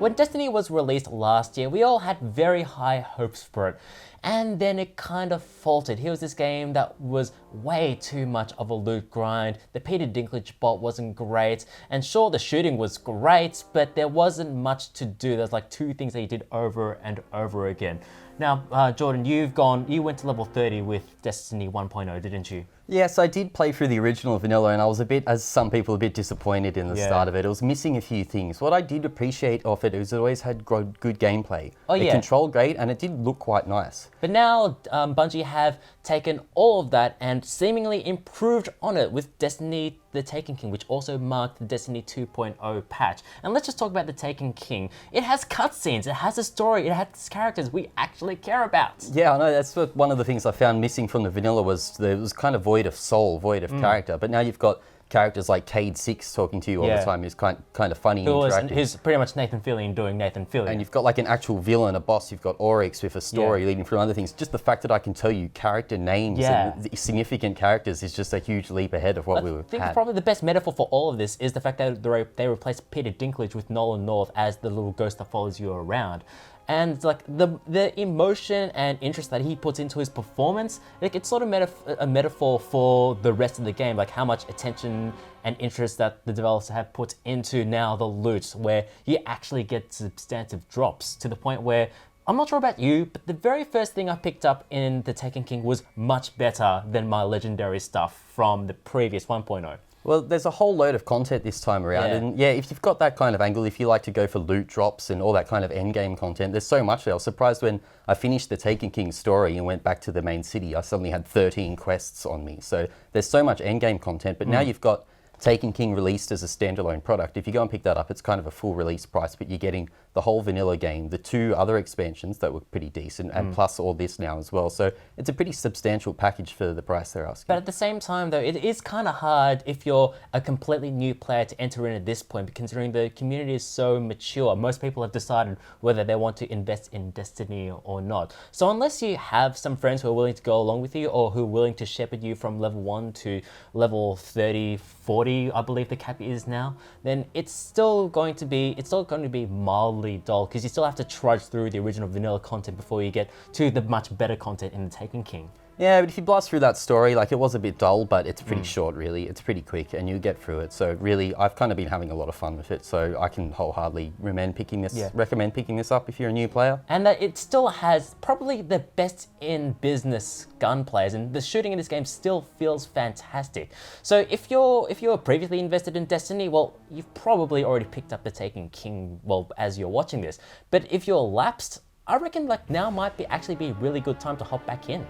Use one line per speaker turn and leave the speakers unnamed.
When Destiny was released last year, we all had very high hopes for it. And then it kind of faltered. Here was this game that was way too much of a loot grind. The Peter Dinklage bot wasn't great. And sure, the shooting was great, but there wasn't much to do. There's like two things that you did over and over again. Now, Jordan, you went to level 30 with Destiny 1.0, didn't you?
Yes, I did play through the original vanilla, and I was a bit, as some people, a bit disappointed in the start of it. It was missing a few things. What I did appreciate of it is it always had good gameplay. It controlled great, and it did look quite nice.
But now Bungie have taken all of that and seemingly improved on it with Destiny the Taken King, which also marked the Destiny 2.0 patch. And let's just talk about the Taken King. It has cutscenes, it has a story, it has characters we actually care about.
Yeah, I know, that's one of the things I found missing from the vanilla was there was kind of void of soul, void of character. But now you've got characters like Cade Six talking to you all the time, who's kind of funny and interactive.
Who's pretty much Nathan Fillion doing Nathan Fillion.
And you've got like an actual villain, a boss. You've got Oryx with a story leading through other things. Just the fact that I can tell you character names and the significant characters is just a huge leap ahead of what we had.
I think probably the best metaphor for all of this is the fact that they replaced Peter Dinklage with Nolan North as the little ghost that follows you around. And like the emotion and interest that he puts into his performance, like it's sort of a metaphor for the rest of the game, like how much attention and interest that the developers have put into now the loot, where you actually get substantive drops to the point where, I'm not sure about you, but the very first thing I picked up in the Taken King was much better than my legendary stuff from the previous 1.0.
Well, there's a whole load of content this time around. And if you've got that kind of angle, if you like to go for loot drops and all that kind of endgame content, there's so much there. I was surprised when I finished the Taken King story and went back to the main city, I suddenly had 13 quests on me. So there's so much endgame content, but now you've got Taken King released as a standalone product. If you go and pick that up, it's kind of a full release price, but you're getting the whole vanilla game, the two other expansions that were pretty decent, and plus all this now as well. So it's a pretty substantial package for the price they're asking.
But at the same time, though, it is kind of hard if you're a completely new player to enter in at this point, considering the community is so mature. Most people have decided whether they want to invest in Destiny or not. So unless you have some friends who are willing to go along with you, or who are willing to shepherd you from level 1 to level 30, 40, I believe the cap is now, then it's still going to be mildly dull, because you still have to trudge through the original vanilla content before you get to the much better content in the Taken King.
Yeah, but if you blast through that story, like it was a bit dull, but it's pretty short really. It's pretty quick and you get through it. So really, I've kind of been having a lot of fun with it. So I can wholeheartedly recommend picking this up if you're a new player. And
that it still has probably the best in business gunplayers, and the shooting in this game still feels fantastic. So if you're previously invested in Destiny, well, you've probably already picked up the Taken King, well, as you're watching this. But if you're lapsed, I reckon like now might actually be a really good time to hop back in.